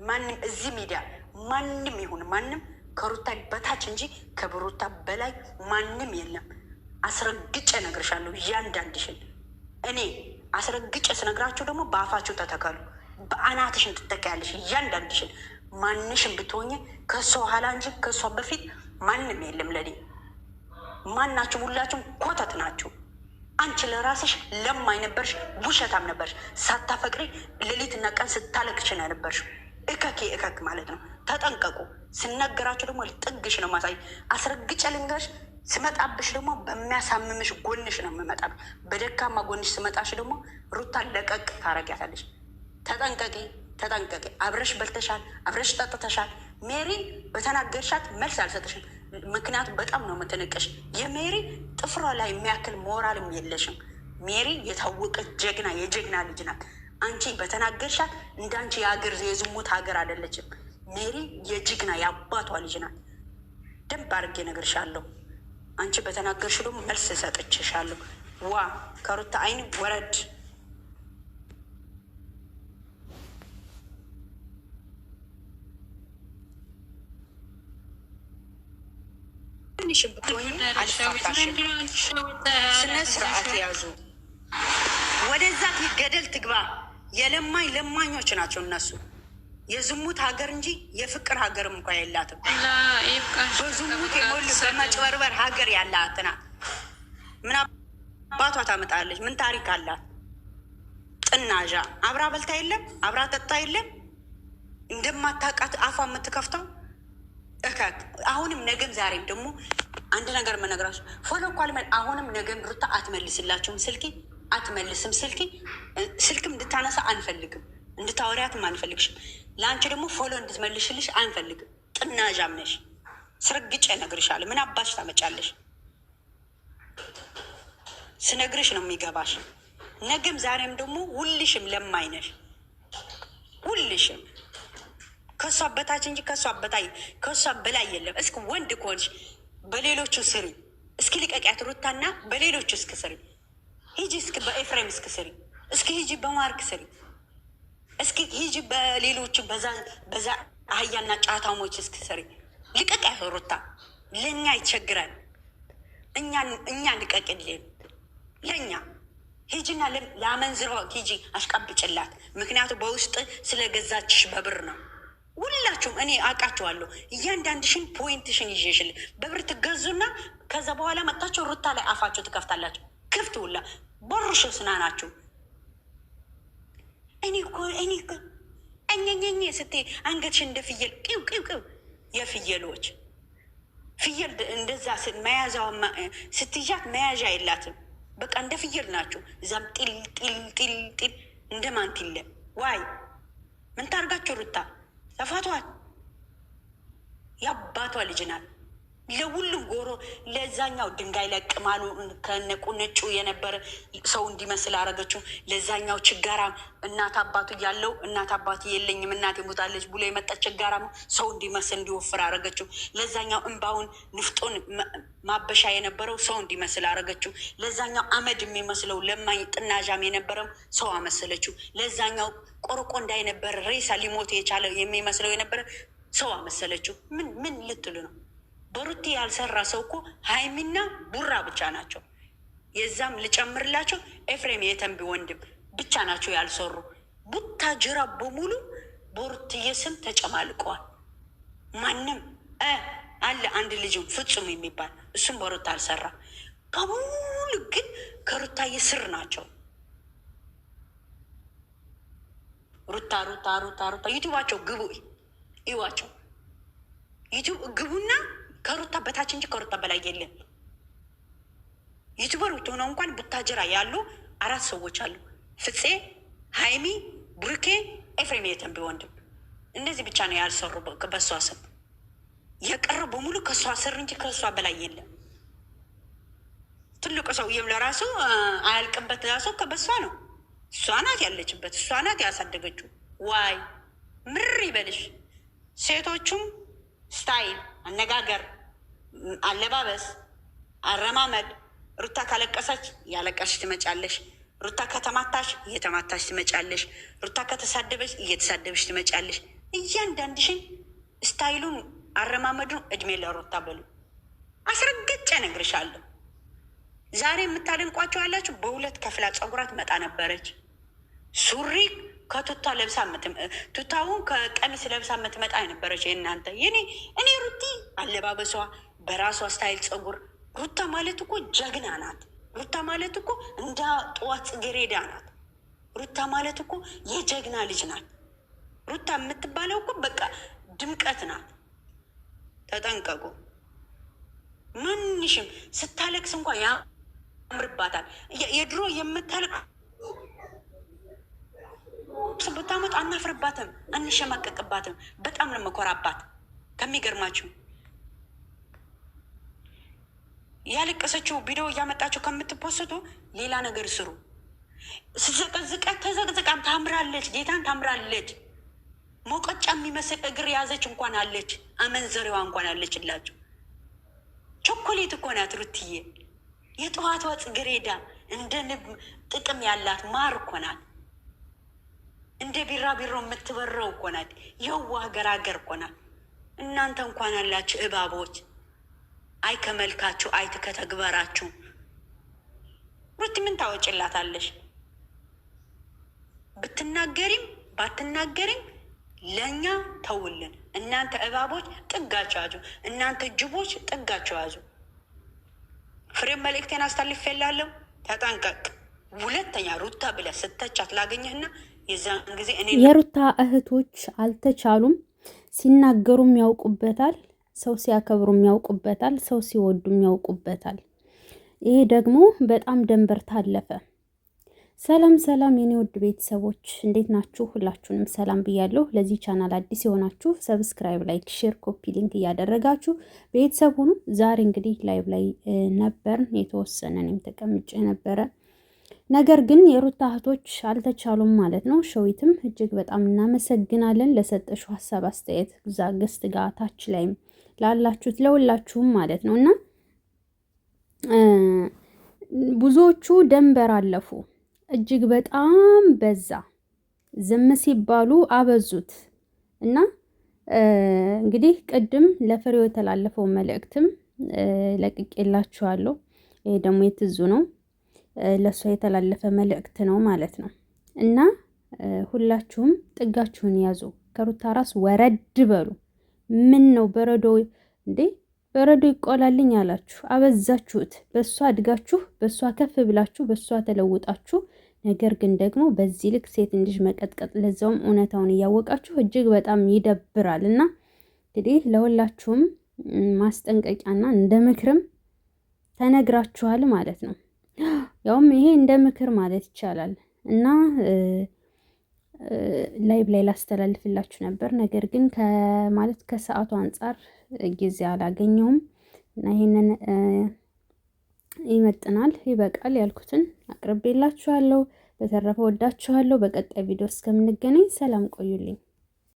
ማንም እዚህ ሚዲያ ማንም ይሁን ማንም ከሩታ በታች እንጂ ከብሩታ በላይ ማንም የለም። አስረግጬ እነግርሻለሁ እያንዳንድሽን። እኔ አስረግጬ ስነግራችሁ ደግሞ በአፋችሁ ተተከሉ። በአናትሽን ትተካያለሽ እያንዳንድሽን። ማንሽን ብትሆኝ ከእሷ ኋላ እንጂ ከእሷ በፊት ማንም የለም ለኔ። ማናችሁ? ሁላችሁም ኮተት ናችሁ። አንቺ ለራስሽ ለማኝ ነበርሽ፣ ውሸታም ነበርሽ። ሳታፈቅሪ ሌሊትና ቀን ስታለቅሽ ነው ነበርሽ። እከኬ እከክ ማለት ነው። ተጠንቀቁ። ስነገራችሁ ደግሞ ጥግሽ ነው ማሳይ። አስረግጬ ልንገርሽ፣ ስመጣብሽ ደግሞ በሚያሳምምሽ ጎንሽ ነው የምመጣብሽ። በደካማ ጎንሽ ስመጣሽ ደግሞ ሩታን ለቀቅ ታረጊያታለሽ። ተጠንቀቂ፣ ተጠንቀቂ። አብረሽ በልተሻል፣ አብረሽ ጠጥተሻል። ሜሪ በተናገርሻት መልስ አልሰጥሽም። ምክንያቱ በጣም ነው የምትንቅሽ። የሜሪ ጥፍሯ ላይ የሚያክል ሞራልም የለሽም። ሜሪ የታወቀች ጀግና የጀግና ልጅ ናት። አንቺ በተናገርሻት እንዳንቺ የሀገር የዝሙት ሀገር አይደለችም። ሜሪ የጀግና የአባቷ ልጅ ናት። ደንብ አድርጌ እነግርሻለሁ። አንቺ በተናገርሽ ደግሞ መልስ እሰጥችሻለሁ። ዋ ከሩታ አይን ወረድ። ስነ ስርዓት ያዙ። ወደዛ ገደል ትግባ። የለማኝ ለማኞች ናቸው እነሱ። የዝሙት ሀገር እንጂ የፍቅር ሀገርም እንኳ የላትም። በዝሙት የሞሉ በመጭበርበር ሀገር ያላት ናት። ምን አባቷ ታመጣለች? ምን ታሪክ አላት? ጥናዣ አብራ በልታ የለም አብራ ጠጣ የለም እንደማታውቃት አፏ የምትከፍተው እከክ። አሁንም ነገም ዛሬም ደግሞ አንድ ነገር መነግራችሁ ፎሎ እኮ አሁንም ነገም ሩታ አትመልስላችሁም። ስልኪ አትመልስም። ስልክም እንድታነሳ አንፈልግም። እንድታወሪያትም አንፈልግሽም። ለአንቺ ደግሞ ፎሎ እንድትመልሽልሽ አንፈልግም። ጥናዣም ነሽ። ስርግጬ እነግርሻለሁ። ምን አባሽ ታመጫለሽ? ስነግርሽ ነው የሚገባሽ። ነገም ዛሬም ደግሞ ሁልሽም ለማኝ ነሽ። ሁልሽም ከእሷ በታች እንጂ ከእሷ በላይ የለም። እስኪ ወንድ ከሆንሽ በሌሎቹ ስሪ። እስኪ ልቀቂያት ሩታና በሌሎቹ እስክ ስሪ። ሂጂ እስኪ በኤፍሬም እስክ ስሪ። እስኪ ሂጂ በማርክ ስሪ። እስኪ ሂጂ በሌሎቹ በዛ አህያና ጫታሞች እስክ ስሪ። ልቀቂያት ሩታ። ለእኛ ይቸግራል። እኛ ልቀቅልን። ለእኛ ሂጂና ለአመንዝሮ ሂጂ አሽቀብጭላት። ምክንያቱ በውስጥ ስለገዛችሽ በብር ነው። ሁላችሁም እኔ አውቃችኋለሁ። እያንዳንድሽን ፖይንትሽን ይዤሽል በብር ትገዙና ከዛ በኋላ መጣችሁ ሩታ ላይ አፋችሁ ትከፍታላችሁ። ክፍት ሁላ ቦርሾ ስና ናችሁ። እኔ እኮ እኛኛኛ ስትይ አንገትሽን እንደ ፍየል ቅው ቅው ቅው። የፍየሎች ፍየል እንደዛ መያዣዋ ስትይዣት መያዣ የላትም። በቃ እንደ ፍየል ናችሁ። እዛም ጢል ጢል ጢል ጢል እንደ ማንቲለ ዋይ ምን ታርጋችሁ ሩታ ተፋቷል። የአባቷ ልጅ ናት። ለሁሉም ጎሮ ለዛኛው ድንጋይ ለቅማሉ ከነቁ ነጩ የነበረ ሰው እንዲመስል አረገችው። ለዛኛው ችጋራም እናት አባቱ ያለው እናት አባቱ የለኝም እናት ሞታለች ብሎ የመጣ ችጋራም ሰው እንዲመስል እንዲወፍር አረገችው። ለዛኛው እንባውን ንፍጦን ማበሻ የነበረው ሰው እንዲመስል አረገችው። ለዛኛው አመድ የሚመስለው ለማኝ ጥናዣም የነበረው ሰው አመሰለችው። ለዛኛው ቆርቆንዳ የነበረ ሬሳ ሊሞት የቻለ የሚመስለው የነበረ ሰው አመሰለችው። ምን ልትሉ ነው? በሩቲ ያልሰራ ሰው እኮ ሀይሚና ቡራ ብቻ ናቸው። የዛም ልጨምርላቸው ኤፍሬም የተንቢ ወንድም ብቻ ናቸው ያልሰሩ። ቡታጅራ በሙሉ በሩትዬ ስም ተጨማልቀዋል። ማንም አለ አንድ ልጅም ፍጹም የሚባል እሱም በሩታ አልሰራ። በሙሉ ግን ከሩታዬ ስር ናቸው። ሩታ ሩታ ሩታ ሩታ ዩቲዩባቸው ግቡ ይዋቸው። ዩቲዩብ ግቡና ከሩታ በታች እንጂ ከሩታ በላይ የለም። ዩቲዩበር ሆነው እንኳን ቡታጅራ ያሉ 4 ሰዎች አሉ። ፍፄ፣ ሀይሚ፣ ብሩኬ፣ ኤፍሬም የተንቢ ወንድም። እንደዚህ ብቻ ነው ያልሰሩ በሷ ስም። የቀረ በሙሉ ከሷ ስር እንጂ ከሷ በላይ የለም። ትልቁ ሰውዬም ለራሱ አያልቅበት ራሱ ከበሷ ነው። እሷ ናት ያለችበት፣ እሷ ናት ያሳደገችው። ዋይ ምር ይበልሽ። ሴቶቹም ስታይል፣ አነጋገር፣ አለባበስ፣ አረማመድ። ሩታ ካለቀሰች ያለቀስሽ ትመጫለሽ። ሩታ ከተማታሽ እየተማታሽ ትመጫለሽ። ሩታ ከተሳደበች እየተሳደበች ትመጫለሽ። እያንዳንድሽን ስታይሉን አረማመዱን እድሜ ለሩታ በሉ። አስረግጬ እነግርሻለሁ። ዛሬ የምታደንቋቸው ያላችሁ በሁለት ከፍላ ፀጉራት መጣ ነበረች። ሱሪ ከቱታ ለብሳ ቱታውን ከቀሚስ ለብሳ የምትመጣ የነበረች የእናንተ እኔ ሩቲ አለባበሷ በራሷ ስታይል ፀጉር። ሩታ ማለት እኮ ጀግና ናት። ሩታ ማለት እኮ እንደ ጠዋት ጽጌሬዳ ናት። ሩታ ማለት እኮ የጀግና ልጅ ናት። ሩታ የምትባለው እኮ በቃ ድምቀት ናት። ተጠንቀቁ። ማንሽም ስታለቅስ እንኳን ያምርባታል። የድሮ የምታለቅስ ብታመጡ አናፍርባትም፣ አንሸማቀቅባትም። በጣም ነው መኮራባት። ከሚገርማችሁ ያለቀሰችው ቪዲዮ እያመጣችሁ ከምትፖስቱ ሌላ ነገር ስሩ። ስዘቀዝቀት ተዘቅዝቃም ታምራለች። ጌታን ታምራለች። ሞቀጫ የሚመስል እግር ያዘች እንኳን አለች። አመንዘሬዋ እንኳን አለችላችሁ። ቾኮሌት እኮ ናት ሩትዬ። የጠዋቷ ጽጌረዳ እንደ ንብ ጥቅም ያላት ማር እኮ ናት። እንደ ቢራቢሮ የምትበረው እኮ ናት። የዋ ገራገር እኮ ናት። እናንተ እንኳን አላችሁ እባቦች። አይ ከመልካችሁ፣ አይ ከተግበራችሁ። ሩት ምን ታወጭላታለሽ? ብትናገሪም ባትናገሪም ለእኛ ተውልን። እናንተ እባቦች ጥጋችሁ ያዙ። እናንተ ጅቦች ጥጋችሁ ያዙ። ፍሬም መልእክቴን አስተላልፌላለሁ። ተጠንቀቅ። ሁለተኛ ሩታ ብለህ ስተቻት ላገኘህና የዛን ጊዜ የሩታ እህቶች አልተቻሉም። ሲናገሩም ያውቁበታል። ሰው ሲያከብሩም ያውቁበታል። ሰው ሲወዱም ያውቁበታል። ይሄ ደግሞ በጣም ደንበር ታለፈ። ሰላም ሰላም የኔ ውድ ቤተሰቦች እንዴት ናችሁ? ሁላችሁንም ሰላም ብያለሁ። ለዚህ ቻናል አዲስ የሆናችሁ ሰብስክራይብ፣ ላይክ፣ ሼር፣ ኮፒ ሊንክ እያደረጋችሁ ቤተሰብ ሁኑ። ዛሬ እንግዲህ ላይቭ ላይ ነበርን። የተወሰነ እኔም ተቀምጬ ነበረ። ነገር ግን የሩታ እህቶች አልተቻሉም ማለት ነው። ሸዊትም እጅግ በጣም እናመሰግናለን ለሰጠሽው ሀሳብ አስተያየት፣ እዛ ገስት ጋር ታች ላይም ላላችሁት ለሁላችሁም ማለት ነው። እና ብዙዎቹ ደንበር አለፉ። እጅግ በጣም በዛ። ዝም ሲባሉ አበዙት። እና እንግዲህ ቅድም ለፍሬው የተላለፈው መልእክትም ለቅቄላችኋለሁ። ይሄ ደግሞ የትዙ ነው፣ ለሷ የተላለፈ መልእክት ነው ማለት ነው። እና ሁላችሁም ጥጋችሁን ያዙ። ከሩታ ራስ ወረድ በሉ። ምን ነው በረዶ እንዴ? በረዶ ይቆላልኝ አላችሁ፣ አበዛችሁት። በሷ አድጋችሁ፣ በሷ ከፍ ብላችሁ፣ በሷ ተለውጣችሁ፣ ነገር ግን ደግሞ በዚህ ልክ ሴት ልጅ መቀጥቀጥ፣ ለዛውም እውነታውን እያወቃችሁ እጅግ በጣም ይደብራል። እና እንግዲህ ለሁላችሁም ማስጠንቀቂያና እንደ ምክርም ተነግራችኋል ማለት ነው። ያውም ይሄ እንደ ምክር ማለት ይቻላል። እና ላይቭ ላይ ላስተላልፍላችሁ ነበር፣ ነገር ግን ማለት ከሰዓቱ አንጻር ጊዜ አላገኘውም። እና ይሄንን ይመጥናል፣ ይበቃል ያልኩትን አቅርቤላችኋለሁ። በተረፈ ወዳችኋለሁ። በቀጣይ ቪዲዮ እስከምንገናኝ ሰላም ቆዩልኝ።